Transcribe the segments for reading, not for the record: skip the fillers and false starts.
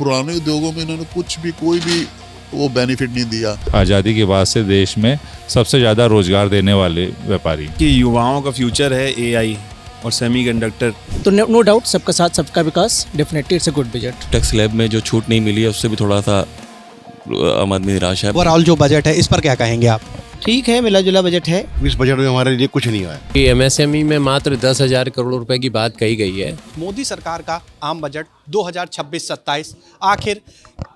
पुराने उद्योगों में इन्होंने कुछ भी कोई भी वो बेनिफिट नहीं दिया। आज़ादी के बाद से देश में सबसे ज़्यादा रोजगार देने वाले व्यापारी कि युवाओं का फ्यूचर है एआई और सेमीकंडक्टर। तो नो डाउट सबका साथ सबका विकास, definitely it's a good budget. Tax slab में जो छूट नहीं मिली है उससे भी थोड़ा सा आम आदमी निराश है। ओवरऑल जो बजट है इस पर क्या कहेंगे आप? ठीक है, मिला जुला बजट है। इस बजट में हमारे लिए कुछ नहीं हुआ है। एमएसएमई में मात्र 10,000 करोड़ रुपए की बात कही गई है। मोदी सरकार का आम बजट 2026-27 आखिर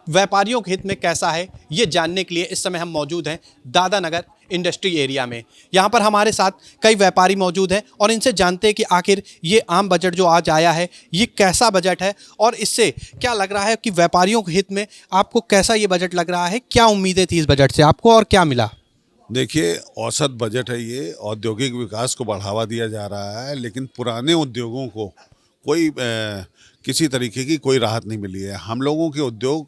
व्यापारियों के हित में कैसा है, ये जानने के लिए इस समय हम मौजूद हैं दादानगर इंडस्ट्री एरिया में। यहाँ पर हमारे साथ कई व्यापारी मौजूद हैं और इनसे जानते हैं कि आखिर ये आम बजट जो आज आया है ये कैसा बजट है और इससे क्या लग रहा है कि व्यापारियों के हित में आपको कैसा ये बजट लग रहा है, क्या उम्मीदें थी इस बजट से आपको और क्या मिला? देखिए, औसत बजट है ये। औद्योगिक विकास को बढ़ावा दिया जा रहा है, लेकिन पुराने उद्योगों को कोई किसी तरीके की कोई राहत नहीं मिली है। हम लोगों के उद्योग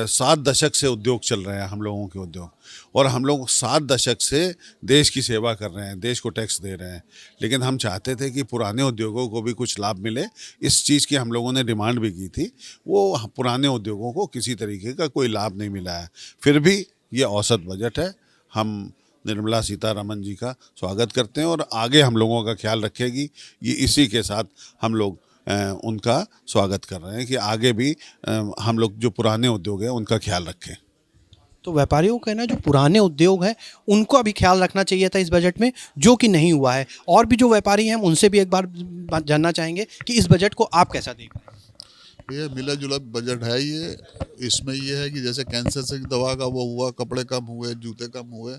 7 दशक से उद्योग चल रहे हैं, हम लोगों के उद्योग, और हम लोग 7 दशक से देश की सेवा कर रहे हैं, देश को टैक्स दे रहे हैं। लेकिन हम चाहते थे कि पुराने उद्योगों को भी कुछ लाभ मिले। इस चीज़ की हम लोगों ने डिमांड भी की थी। वो पुराने उद्योगों को किसी तरीके का कोई लाभ नहीं मिला है। फिर भी ये औसत बजट है। हम निर्मला सीतारमण जी का स्वागत करते हैं और आगे हम लोगों का ख्याल रखेगी। ये इसी के साथ हम लोग उनका स्वागत कर रहे हैं कि आगे भी हम लोग जो पुराने उद्योग हैं उनका ख्याल रखें। तो व्यापारियों का कहना जो पुराने उद्योग हैं उनको अभी ख्याल रखना चाहिए था इस बजट में, जो कि नहीं हुआ है। और भी जो व्यापारी हैं हम उनसे भी एक बार जानना चाहेंगे कि इस बजट को आप कैसा देख रहे हैं। ये मिला जुला बजट है ये। इसमें ये है कि जैसे कैंसर से दवा का वो हुआ, कपड़े कम हुए, जूते कम हुए,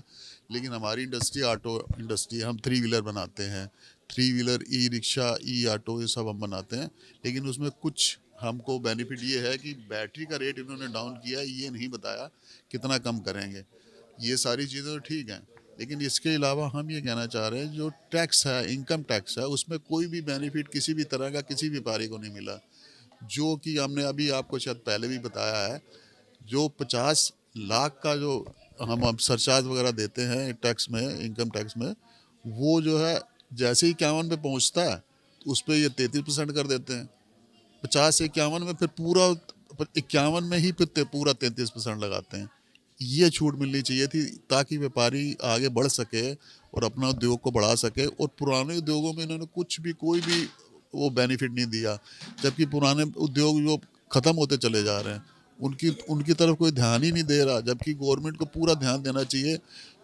लेकिन हमारी इंडस्ट्री ऑटो इंडस्ट्री, हम 3 व्हीलर बनाते हैं, 3 व्हीलर, ई रिक्शा, ई ऑटो, ये सब हम बनाते हैं। लेकिन उसमें कुछ हमको बेनिफिट ये है कि बैटरी का रेट इन्होंने डाउन किया है, ये नहीं बताया कितना कम करेंगे। ये सारी चीज़ें तो ठीक हैं, लेकिन इसके अलावा हम ये कहना चाह रहे हैं जो टैक्स है, इनकम टैक्स है, उसमें कोई भी बेनिफिट किसी भी तरह का किसी व्यापारी को नहीं मिला। जो कि हमने अभी आपको शायद पहले भी बताया है, जो 50 लाख का जो हम अब सरचार्ज वगैरह देते हैं टैक्स में, इनकम टैक्स में, वो जो है जैसे ही 51 पे पहुंचता है उस पर ये 33% कर देते हैं। 50 से 51 में फिर पूरा 51 में ही फिर पूरा 33% लगाते हैं। ये छूट मिलनी चाहिए थी ताकि व्यापारी आगे बढ़ सके और अपना उद्योग को बढ़ा सके। और पुराने उद्योगों में इन्होंने कुछ भी कोई भी वो बेनिफिट नहीं दिया, जबकि पुराने उद्योग जो ख़त्म होते चले जा रहे हैं उनकी तरफ कोई ध्यान ही नहीं दे रहा। जबकि गवर्नमेंट को पूरा ध्यान देना चाहिए,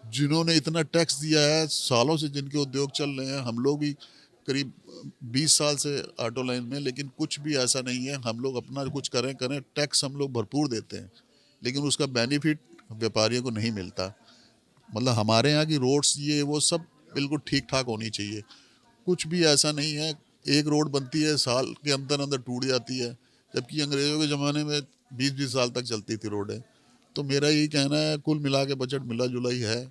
जिन्होंने इतना टैक्स दिया है सालों से, जिनके उद्योग चल रहे हैं। हम लोग भी करीब 20 साल से ऑटो लाइन में, लेकिन कुछ भी ऐसा नहीं है। हम लोग अपना कुछ करें टैक्स हम लोग भरपूर देते हैं, लेकिन उसका बेनिफिट व्यापारियों को नहीं मिलता। मतलब हमारे यहाँ की रोड्स ये वो सब बिल्कुल ठीक ठाक होनी चाहिए। कुछ भी ऐसा नहीं है, एक रोड बनती है साल के अंदर अंदर टूट जाती है, जबकि अंग्रेज़ों के ज़माने में 20-20 साल तक चलती थी रोडें। तो मेरा यही कहना है, कुल मिला के बजट मिला जुला ही है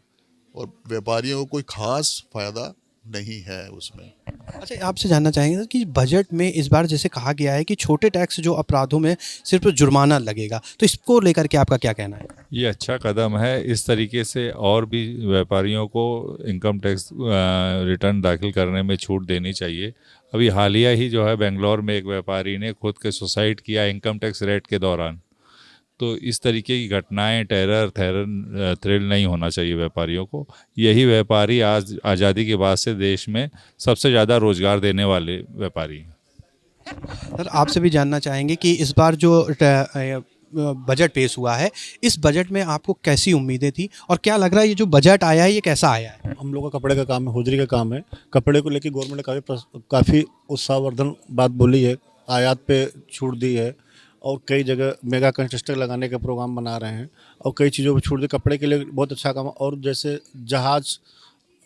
और व्यापारियों को कोई ख़ास फ़ायदा नहीं है उसमें। अच्छा, आपसे जानना चाहेंगे कि बजट में इस बार जैसे कहा गया है कि छोटे टैक्स जो अपराधों में सिर्फ जुर्माना लगेगा, तो इसको लेकर के आपका क्या कहना है? ये अच्छा कदम है। इस तरीके से और भी व्यापारियों को इनकम टैक्स रिटर्न दाखिल करने में छूट देनी चाहिए। अभी हालिया ही जो है बेंगलोर में एक व्यापारी ने खुद के सुसाइड किया इनकम टैक्स रेट के दौरान। तो इस तरीके की घटनाएं, थ्रिल नहीं होना चाहिए व्यापारियों को। यही व्यापारी आज आज़ादी के बाद से देश में सबसे ज़्यादा रोजगार देने वाले व्यापारी हैं। सर, आपसे भी जानना चाहेंगे कि इस बार जो बजट पेश हुआ है, इस बजट में आपको कैसी उम्मीदें थी और क्या लग रहा है ये जो बजट आया है ये कैसा आया है? हम लोग का कपड़े का काम है, होजरी का काम है। कपड़े को लेकर गवर्नमेंट ने काफ़ी उत्साहवर्धन बात बोली है, आयात पे छूट दी है और कई जगह मेगा कंस्ट्रक्टर लगाने का प्रोग्राम बना रहे हैं और कई चीज़ों पर छूट दी। कपड़े के लिए बहुत अच्छा काम। और जैसे जहाज़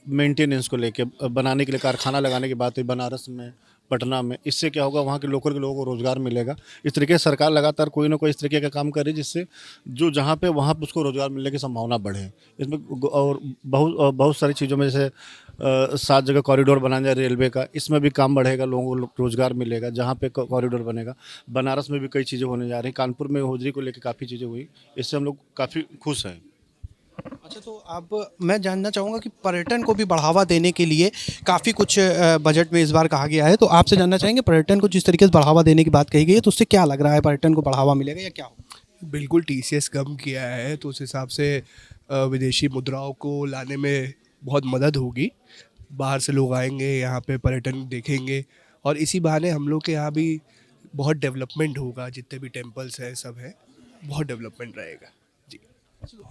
मेंटेनेंस को लेके बनाने के लिए कारखाना लगाने की बात हुई बनारस में, पटना में। इससे क्या होगा, वहाँ के लोकल के लोगों को रोज़गार मिलेगा। इस तरीके से सरकार लगातार कोई ना कोई इस तरीके का काम करे जिससे जो जहाँ पे वहाँ पे उसको रोज़गार मिलने की संभावना बढ़े। इसमें और बहुत सारी चीज़ों में जैसे 7 जगह कॉरिडोर बनाया जाए रेलवे का, इसमें भी काम बढ़ेगा, लोगों को रोज़गार मिलेगा जहाँ पे कॉरिडोर बनेगा। बनारस में भी कई चीज़ें होने जा रही हैं। कानपुर में होजरी को लेकर काफ़ी चीज़ें हुई, इससे हम लोग काफ़ी खुश हैं। अच्छा, तो अब मैं जानना चाहूँगा कि पर्यटन को भी बढ़ावा देने के लिए काफ़ी कुछ बजट में इस बार कहा गया है, तो आपसे जानना चाहेंगे पर्यटन को जिस तरीके से बढ़ावा देने की बात कही गई है, तो उससे क्या लग रहा है, पर्यटन को बढ़ावा मिलेगा या क्या होगा? बिल्कुल टीसीएस कम किया है तो उस हिसाब से विदेशी मुद्राओं को लाने में बहुत मदद होगी। बाहर से लोग आएंगे यहाँ पे पर्यटन देखेंगे और इसी बहाने हम लोग के यहाँ भी बहुत डेवलपमेंट होगा। जितने भी टेम्पल्स हैं सब है, बहुत डेवलपमेंट रहेगा जी।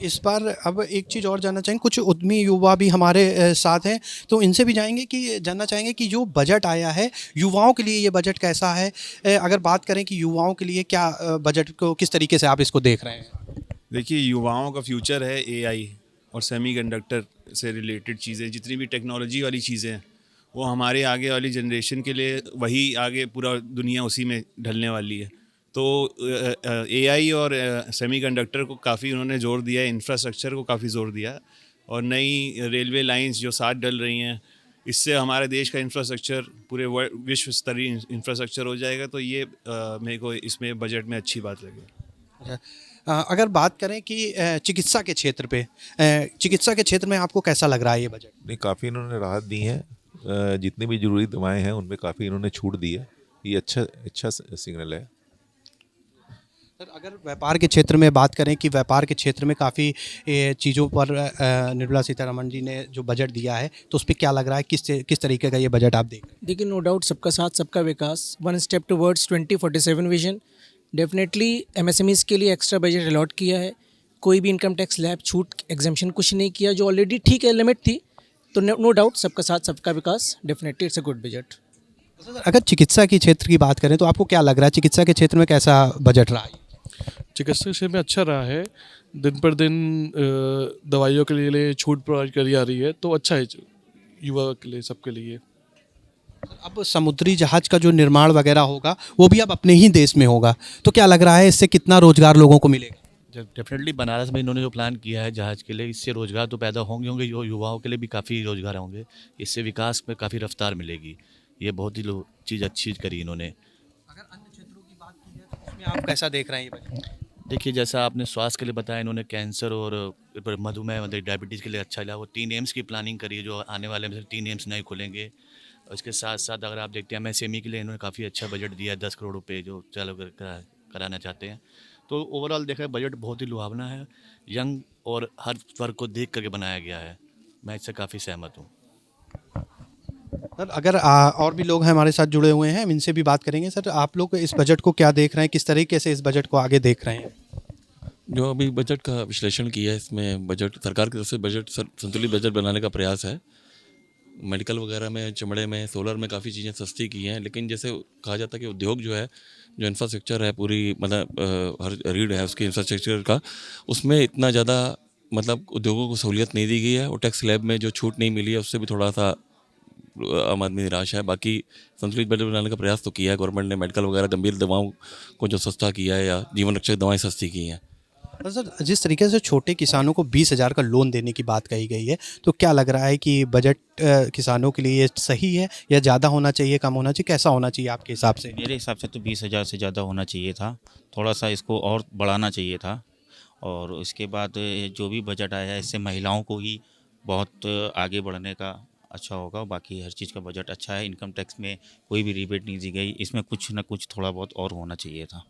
इस बार अब एक चीज़ और जानना चाहेंगे, कुछ उद्यमी युवा भी हमारे साथ हैं, तो इनसे भी जानना चाहेंगे कि जो बजट आया है युवाओं के लिए, ये बजट कैसा है? अगर बात करें कि युवाओं के लिए क्या बजट को किस तरीके से आप इसको देख रहे हैं? देखिए, युवाओं का फ्यूचर है एआई और सेमीकंडक्टर से रिलेटेड चीज़ें, जितनी भी टेक्नोलॉजी वाली चीज़ें हैं वो हमारे आगे वाली जनरेशन के लिए वही आगे पूरा दुनिया उसी में ढलने वाली है। तो एआई और सेमीकंडक्टर को काफ़ी उन्होंने जोर दिया है, इंफ्रास्ट्रक्चर को काफ़ी जोर दिया है और नई रेलवे लाइंस जो साथ डल रही हैं, इससे हमारे देश का इंफ्रास्ट्रक्चर पूरे विश्व स्तरीय इंफ्रास्ट्रक्चर हो जाएगा। तो ये मेरे को इसमें बजट में अच्छी बात लगी। अच्छा, अगर बात करें कि चिकित्सा के क्षेत्र पे, चिकित्सा के क्षेत्र में आपको कैसा लग रहा है ये बजट? नहीं, काफ़ी इन्होंने राहत दी है। जितनी भी ज़रूरी दवाएं हैं उनमें काफ़ी इन्होंने छूट दी है। ये अच्छा सिग्नल है। सर, अगर व्यापार के क्षेत्र में बात करें कि व्यापार के क्षेत्र में काफ़ी चीज़ों पर निर्मला सीतारमण जी ने जो बजट दिया है, तो उस पर क्या लग रहा है, किस तरीके का ये बजट आप देख रहे हैं? देखिए, नो डाउट सबका साथ सबका विकास, one step towards 2047 vision. Definitely MSMEs के लिए एक्स्ट्रा बजट अलॉट किया है। कोई भी इनकम टैक्स स्लैब छूट एग्जाम्पशन कुछ नहीं किया, जो ऑलरेडी ठीक है, लिमिट थी। तो नो डाउट सबका साथ सबका विकास, definitely it's a good budget. अगर चिकित्सा के क्षेत्र की बात करें तो आपको क्या लग रहा है, चिकित्सा के क्षेत्र में कैसा बजट रहा है? चिकित्सा क्षेत्र में अच्छा रहा है। दिन पर दिन दवाइयों के लिए छूट प्रोवाइड करी जा रही है, तो अच्छा है युवा के लिए, सबके लिए। अब समुद्री जहाज का जो निर्माण वगैरह होगा वो भी अब अपने ही देश में होगा, तो क्या लग रहा है इससे कितना रोजगार लोगों को मिलेगा? डेफिनेटली बनारस में इन्होंने जो प्लान किया है जहाज़ के लिए, इससे रोज़गार तो पैदा होंगे जो युवाओं के लिए भी काफ़ी रोज़गार होंगे। इससे विकास में काफ़ी रफ्तार मिलेगी। ये बहुत ही चीज़ अच्छी करी इन्होंने। अगर अन्य क्षेत्रों की बात की जाए तो उसमें आप कैसा देख रहे हैं ये बजट? देखिए, जैसा आपने स्वास्थ्य के लिए बताया, इन्होंने कैंसर और मधुमेह मतलब डायबिटीज़ के लिए अच्छा लगा। वो 3 एम्स की प्लानिंग करी है, जो आने वाले में 3 एम्स नए खुलेंगे। उसके साथ साथ अगर आप देखते हैं एमएसएमई के लिए इन्होंने काफ़ी अच्छा बजट दिया है, 10 करोड़ रुपये जो चालू कराना चाहते हैं। तो ओवरऑल देखा बजट बहुत ही लुभावना है, यंग और हर वर्ग को देख करके बनाया गया है। मैं इससे काफ़ी सहमत हूँ। सर, अगर और भी लोग हैं हमारे साथ जुड़े हुए हैं, हम इनसे भी बात करेंगे। सर, आप लोग इस बजट को क्या देख रहे हैं, किस तरीके से इस बजट को आगे देख रहे हैं? जो अभी बजट का विश्लेषण किया है, इसमें बजट सरकार की तरफ से बजट संतुलित बजट बनाने का प्रयास है। मेडिकल वगैरह में, चमड़े में, सोलर में काफ़ी चीज़ें सस्ती की हैं, लेकिन जैसे कहा जाता है कि उद्योग जो है, जो इंफ्रास्ट्रक्चर है पूरी, मतलब हर रीढ़ है उसकी इंफ्रास्ट्रक्चर का, उसमें इतना ज़्यादा मतलब उद्योगों को सहूलियत नहीं दी गई है और टैक्स स्लैब में जो छूट नहीं मिली है उससे भी थोड़ा सा आम आदमी निराश है। बाकी संतुलित बजट बनाने का प्रयास तो किया है गवर्नमेंट ने। मेडिकल वगैरह गंभीर दवाओं को जो सस्ता किया है या जीवन रक्षक दवाएँ सस्ती की हैं। सर, जिस तरीके से छोटे किसानों को 20,000 का लोन देने की बात कही गई है, तो क्या लग रहा है कि बजट किसानों के लिए सही है या ज़्यादा होना चाहिए, कम होना चाहिए, कैसा होना चाहिए आपके हिसाब से? मेरे हिसाब से तो 20,000 से ज़्यादा होना चाहिए था। थोड़ा सा इसको और बढ़ाना चाहिए था। और उसके बाद जो भी बजट आया है, इससे महिलाओं को ही बहुत आगे बढ़ने का अच्छा होगा। बाकी हर चीज़ का बजट अच्छा है। इनकम टैक्स में कोई भी रिबेट नहीं दी गई, इसमें कुछ ना कुछ थोड़ा बहुत और होना चाहिए था।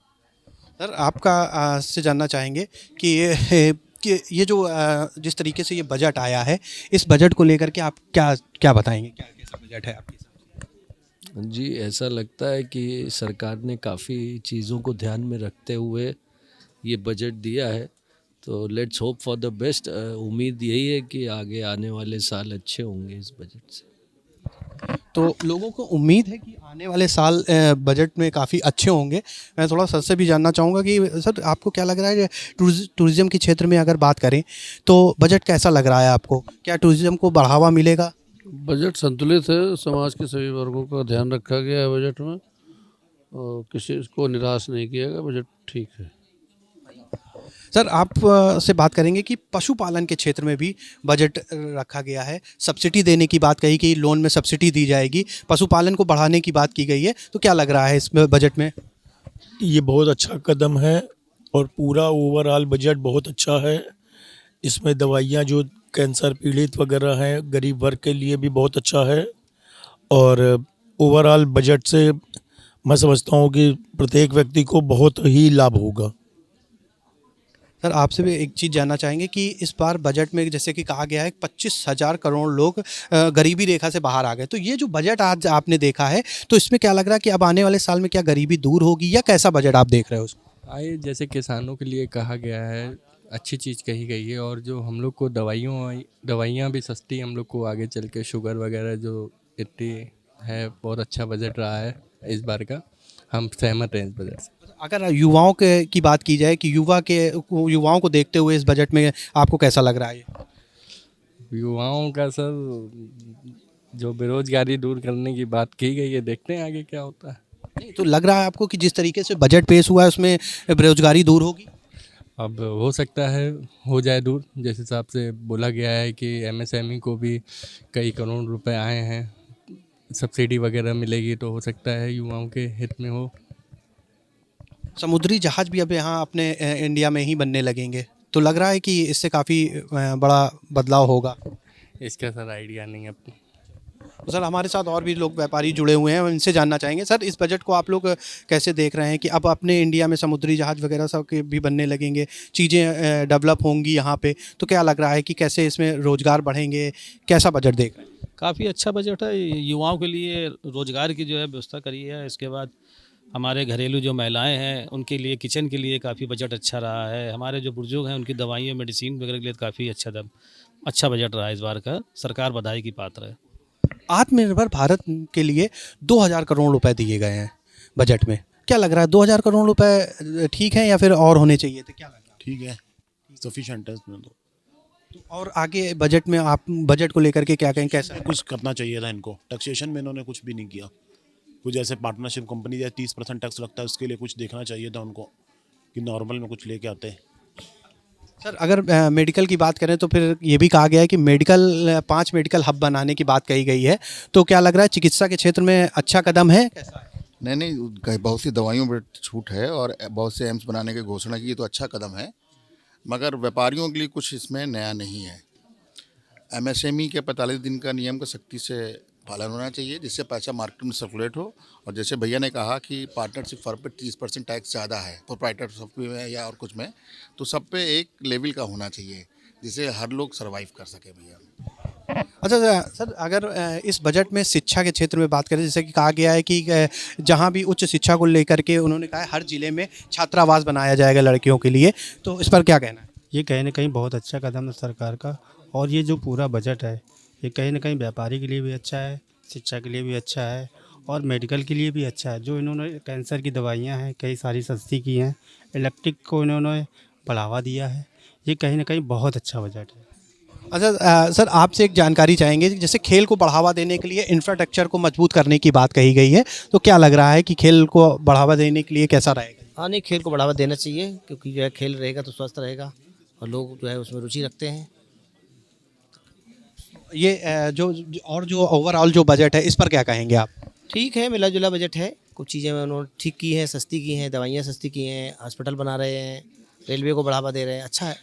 सर, आपका से जानना चाहेंगे कि ये जो जिस तरीके से ये बजट आया है, इस बजट को लेकर के आप क्या बताएंगे, क्या कैसा बजट है आपके हिसाब से? जी, ऐसा लगता है कि सरकार ने काफ़ी चीज़ों को ध्यान में रखते हुए ये बजट दिया है, तो let's hope for the best. उम्मीद यही है कि आगे आने वाले साल अच्छे होंगे इस बजट से। तो लोगों को उम्मीद है कि आने वाले साल बजट में काफ़ी अच्छे होंगे। मैं थोड़ा सर से भी जानना चाहूँगा कि सर, आपको क्या लग रहा है, टूरिज़्म के क्षेत्र में अगर बात करें तो बजट कैसा लग रहा है आपको? क्या टूरिज़्म को बढ़ावा मिलेगा? बजट संतुलित है, समाज के सभी वर्गों का ध्यान रखा गया है बजट में और किसी को निराश नहीं किया गया। बजट ठीक है। सर, आप से बात करेंगे कि पशुपालन के क्षेत्र में भी बजट रखा गया है, सब्सिडी देने की बात कही गई, लोन में सब्सिडी दी जाएगी, पशुपालन को बढ़ाने की बात की गई है, तो क्या लग रहा है इस बजट में? ये बहुत अच्छा कदम है और पूरा ओवरऑल बजट बहुत अच्छा है। इसमें दवाइयाँ जो कैंसर पीड़ित वगैरह हैं गरीब वर्ग के लिए भी बहुत अच्छा है। और ओवरऑल बजट से मैं समझता हूँ कि प्रत्येक व्यक्ति को बहुत ही लाभ होगा। सर आपसे भी एक चीज़ जानना चाहेंगे कि इस बार बजट में जैसे कि कहा गया है 25,000 करोड़ लोग गरीबी रेखा से बाहर आ गए, तो ये जो बजट आज आपने देखा है तो इसमें क्या लग रहा है कि अब आने वाले साल में क्या गरीबी दूर होगी या कैसा बजट आप देख रहे हो उसको? आए जैसे किसानों के लिए कहा गया है, अच्छी चीज़ कही गई है। और जो हम लोग को दवाइयाँ भी सस्ती हम लोग को आगे चल के शुगर वगैरह जो इतनी है, बहुत अच्छा बजट रहा है इस बार का। हम सहमत हैं इस बजट से। अगर युवाओं के की बात की जाए कि युवाओं को देखते हुए इस बजट में आपको कैसा लग रहा है? युवाओं का सर जो बेरोजगारी दूर करने की बात की गई है, देखते हैं आगे क्या होता है। नहीं तो लग रहा है आपको कि जिस तरीके से बजट पेश हुआ है उसमें बेरोजगारी दूर होगी? अब हो सकता है हो जाए दूर, जिस हिसाब से बोला गया है कि एमएसएमई को भी कई करोड़ रुपए आए हैं, सब्सिडी वगैरह मिलेगी, तो हो सकता है युवाओं के हित में हो। समुद्री जहाज भी अब यहाँ अपने इंडिया में ही बनने लगेंगे, तो लग रहा है कि इससे काफ़ी बड़ा बदलाव होगा। इसका सर आइडिया नहीं है अपने। तो सर हमारे साथ और भी लोग व्यापारी जुड़े हुए हैं, हम इनसे जानना चाहेंगे। सर इस बजट को आप लोग कैसे देख रहे हैं कि अब अपने इंडिया में समुद्री जहाज वगैरह सब के भी बनने लगेंगे, चीज़ें डेवलप होंगी यहाँ पे, तो क्या लग रहा है कि कैसे इसमें रोज़गार बढ़ेंगे, कैसा बजट देख रहे हैं? काफ़ी अच्छा बजट है। युवाओं के लिए रोज़गार की जो है व्यवस्था करी है। इसके बाद हमारे घरेलू जो महिलाएं हैं उनके लिए किचन के लिए काफ़ी बजट अच्छा रहा है। हमारे जो बुजुर्ग हैं उनकी दवाइयाँ मेडिसिन वगैरह के लिए काफ़ी अच्छा बजट रहा है इस बार का। सरकार बधाई की पात्र है। आत्मनिर्भर भारत के लिए 2,000 करोड़ रुपए दिए गए हैं बजट में, क्या लग रहा है 2,000 करोड़ रुपए ठीक है या फिर और होने चाहिए थे? क्या लग रहा है? ठीक है, सफिशेंट है इसमें तो। और आगे बजट में आप बजट को लेकर के क्या कहें, कैसा कुछ करना चाहिए था इनको। टैक्सेशन में इन्होंने कुछ भी नहीं किया। कुछ ऐसे पार्टनरशिप कंपनी या 30% टैक्स लगता है, उसके लिए कुछ देखना चाहिए था उनको कि नॉर्मल में कुछ लेके आते हैं। सर अगर मेडिकल की बात करें तो फिर ये भी कहा गया है कि 5 मेडिकल हब बनाने की बात कही गई है, तो क्या लग रहा है चिकित्सा के क्षेत्र में अच्छा कदम है, कैसा है? नहीं, बहुत सी दवाइयों पर छूट है और बहुत से एम्स बनाने की घोषणा की, तो अच्छा कदम है, मगर व्यापारियों के लिए कुछ इसमें नया नहीं है। एमएसएमई के 45 दिन का नियम का सख्ती से पालन होना चाहिए, जिससे पैसा मार्केट में सर्कुलेट हो। और जैसे भैया ने कहा कि पार्टनरशिप फर्म पे 30% टैक्स ज़्यादा है, प्रोप्राइटरशिप में या और कुछ में, तो सब पे एक लेवल का होना चाहिए जिससे हर लोग सर्वाइव कर सके भैया। अच्छा सर अगर इस बजट में शिक्षा के क्षेत्र में बात करें, जैसे कि कहा गया है कि जहां भी उच्च शिक्षा को लेकर के उन्होंने कहा है हर जिले में छात्रावास बनाया जाएगा लड़कियों के लिए, तो इस पर क्या कहना है? ये कहीं ना कहीं बहुत अच्छा कदम है सरकार का। और ये जो पूरा बजट है ये कहीं ना कहीं व्यापारी के लिए भी अच्छा है, शिक्षा के लिए भी अच्छा है और मेडिकल के लिए भी अच्छा है। जो इन्होंने कैंसर की दवाइयाँ हैं कई सारी सस्ती की हैं, इलेक्ट्रिक को इन्होंने बढ़ावा दिया है, ये कहीं ना कहीं बहुत अच्छा बजट है। अच्छा सर आपसे एक जानकारी चाहेंगे, जैसे खेल को बढ़ावा देने के लिए इंफ्रास्ट्रक्चर को मजबूत करने की बात कही गई है, तो क्या लग रहा है कि खेल को बढ़ावा देने के लिए कैसा रहेगा? हाँ नहीं, खेल को बढ़ावा देना चाहिए, क्योंकि जो है खेल रहेगा तो स्वस्थ रहेगा और लोग जो है उसमें रुचि रखते हैं। ये जो ओवरऑल जो बजट है इस पर क्या कहेंगे आप? ठीक है, मिला जुला बजट है। कुछ चीज़ें उन्होंने ठीक की हैं, सस्ती की हैं, दवाइयाँ सस्ती की हैं, हॉस्पिटल बना रहे हैं, रेलवे को बढ़ावा दे रहे हैं, अच्छा है।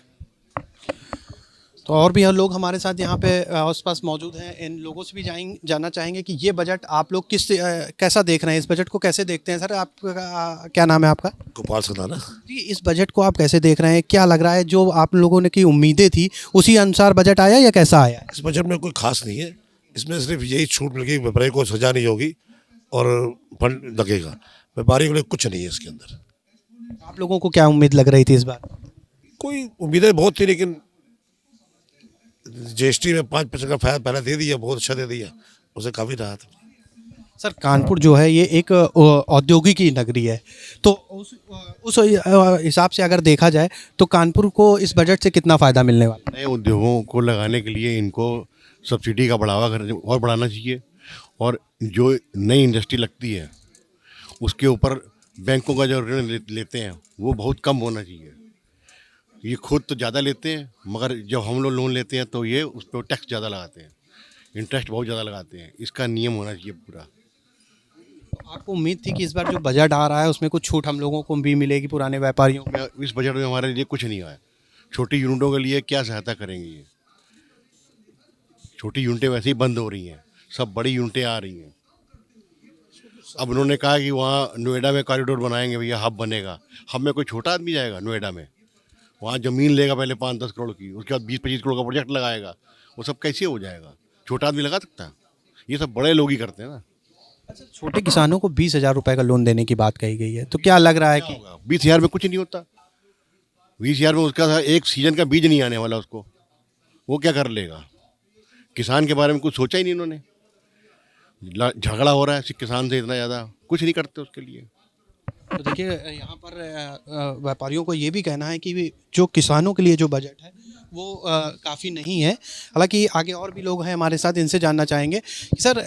तो और भी लोग हमारे साथ यहाँ पे आसपास मौजूद हैं, इन लोगों से भी जानना चाहेंगे कि ये बजट आप लोग कैसा देख रहे हैं, इस बजट को कैसे देखते हैं? सर आपका क्या नाम है आपका? गोपाल सदाना जी, इस बजट को आप कैसे देख रहे हैं, क्या लग रहा है जो आप लोगों ने की उम्मीदें थी उसी अनुसार बजट आया या कैसा आया? इस बजट में कोई खास नहीं है, इसमें सिर्फ यही छूट मिल गई, व्यापारी को सजा नहीं होगी और फंड लगेगा, व्यापारी के लिए कुछ नहीं है इसके अंदर। आप लोगों को क्या उम्मीद लग रही थी इस बार? कोई उम्मीदें बहुत थी, लेकिन जीएसटी में 5% का फायदा पहले दे दिया, बहुत अच्छा दे दिया, उसे काफ़ी राहत। सर कानपुर जो है ये एक औद्योगिकी नगरी है, तो उस हिसाब से अगर देखा जाए तो कानपुर को इस बजट से कितना फ़ायदा मिलने वाला? नए उद्योगों को लगाने के लिए इनको सब्सिडी का बढ़ावा और बढ़ाना चाहिए, और जो नई इंडस्ट्री लगती है उसके ऊपर बैंकों का जो ऋण लेते हैं वो बहुत कम होना चाहिए। ये खुद तो ज़्यादा लेते हैं, मगर जब हम लोग लोन लेते हैं तो ये उस पर टैक्स ज़्यादा लगाते हैं, इंटरेस्ट बहुत ज़्यादा लगाते हैं। इसका नियम होना चाहिए पूरा। आपको उम्मीद थी कि इस बार जो बजट आ रहा है उसमें कुछ छूट हम लोगों को भी मिलेगी पुराने व्यापारियों को? इस बजट में हमारे लिए कुछ नहीं आया, छोटी यूनिटों के लिए क्या सहायता करेंगे ये? छोटी यूनिटें वैसे ही बंद हो रही हैं, सब बड़ी यूनिटें आ रही हैं। अब उन्होंने कहा कि वहाँ नोएडा में कॉरिडोर बनाएंगे भैया, हब बनेगा। हब में कोई छोटा आदमी जाएगा नोएडा में? वहाँ ज़मीन लेगा पहले 5-10 करोड़ की, उसके बाद 20-25 करोड़ का प्रोजेक्ट लगाएगा। वो सब कैसे हो जाएगा? छोटा आदमी लगा सकता है? ये सब बड़े लोग ही करते हैं ना। अच्छा, छोटे किसानों को 20,000 रुपये का लोन देने की बात कही गई है, तो क्या लग रहा है कि 20,000 में कुछ नहीं होता। 20,000 में उसका एक सीजन का बीज नहीं आने वाला उसको, वो क्या कर लेगा? किसान के बारे में कुछ सोचा ही नहीं इन्होंने। झगड़ा हो रहा है किसान से इतना ज़्यादा, कुछ नहीं करते उसके लिए। तो देखिए यहाँ पर व्यापारियों को ये भी कहना है कि जो किसानों के लिए जो बजट है वो काफ़ी नहीं है। हालांकि आगे और भी लोग हैं हमारे साथ, इनसे जानना चाहेंगे कि सर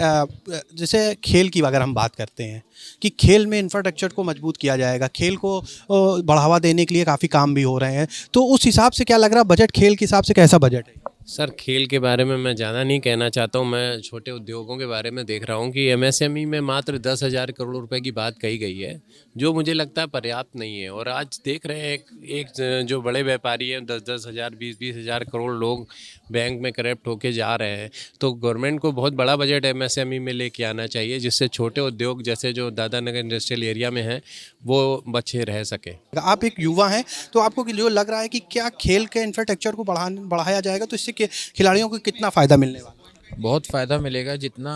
जैसे खेल की अगर हम बात करते हैं कि खेल में इंफ्रास्ट्रक्चर को मजबूत किया जाएगा, खेल को बढ़ावा देने के लिए काफ़ी काम भी हो रहे हैं, तो उस हिसाब से क्या लग रहा है बजट खेल के हिसाब से कैसा बजट है? सर खेल के बारे में मैं ज़्यादा नहीं कहना चाहता हूँ। मैं छोटे उद्योगों के बारे में देख रहा हूँ कि एमएसएमई में मात्र 10,000 करोड़ रुपए की बात कही गई है, जो मुझे लगता है पर्याप्त नहीं है। और आज देख रहे हैं एक जो बड़े व्यापारी हैं 10-10 हज़ार 20-20 हज़ार करोड़ लोग बैंक में करप्ट होके जा रहे हैं। तो गवर्नमेंट को बहुत बड़ा बजट एमएसएमई में लेके आना चाहिए, जिससे छोटे उद्योग जैसे जो दादानगर इंडस्ट्रियल एरिया में हैं वो बचे रह सके। आप एक युवा हैं, तो आपको जो लग रहा है कि क्या खेल के इंफ्रास्ट्रक्चर को बढ़ाया जाएगा तो इससे खिलाड़ियों को कितना फ़ायदा मिलने वाला है? बहुत फ़ायदा मिलेगा। जितना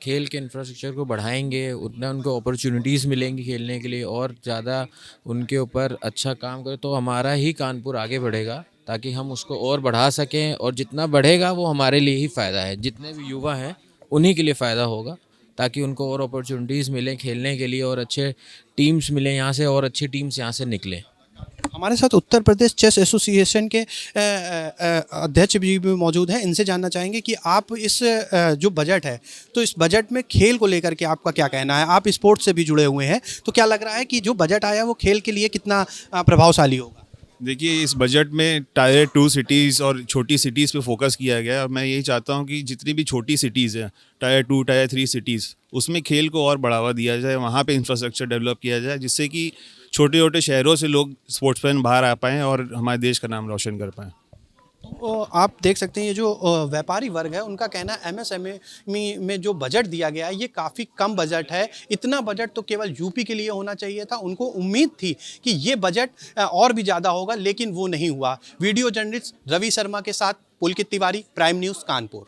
खेल के इंफ्रास्ट्रक्चर को बढ़ाएंगे उतना उनको अपॉर्चुनिटीज़ मिलेंगी खेलने के लिए, और ज़्यादा उनके ऊपर अच्छा काम करें तो हमारा ही कानपुर आगे बढ़ेगा, ताकि हम उसको और बढ़ा सकें। और जितना बढ़ेगा वो हमारे लिए ही फ़ायदा है, जितने भी युवा हैं उन्हीं के लिए फ़ायदा होगा, ताकि उनको और अपॉर्चुनिटीज़ मिलें खेलने के लिए और अच्छे टीम्स मिलें यहाँ से, और अच्छी टीम्स यहाँ से निकलें। हमारे साथ उत्तर प्रदेश चेस एसोसिएशन के अध्यक्ष भी मौजूद हैं, इनसे जानना चाहेंगे कि आप इस जो बजट है, तो इस बजट में खेल को लेकर के आपका क्या कहना है? आप स्पोर्ट्स से भी जुड़े हुए हैं, तो क्या लग रहा है कि जो बजट आया वो खेल के लिए कितना प्रभावशाली होगा? देखिए, इस बजट में टायर 2 सिटीज़ और छोटी सिटीज़ पे फोकस किया गया है, और मैं यही चाहता हूँ कि जितनी भी छोटी सिटीज़ हैं, टायर 2 टायर 3 सिटीज़, उसमें खेल को और बढ़ावा दिया जाए, वहाँ पे इंफ्रास्ट्रक्चर डेवलप किया जाए, जिससे कि छोटे छोटे शहरों से लोग स्पोर्ट्समैन बाहर आ पाएँ और हमारे देश का नाम रोशन कर पाएँ। तो आप देख सकते हैं ये जो व्यापारी वर्ग है उनका कहना है एमएसएमई में जो बजट दिया गया है ये काफ़ी कम बजट है। इतना बजट तो केवल यूपी के लिए होना चाहिए था। उनको उम्मीद थी कि ये बजट और भी ज़्यादा होगा, लेकिन वो नहीं हुआ। वीडियो जर्नलिस्ट रवि शर्मा के साथ पुलकित तिवारी, प्राइम न्यूज़, कानपुर।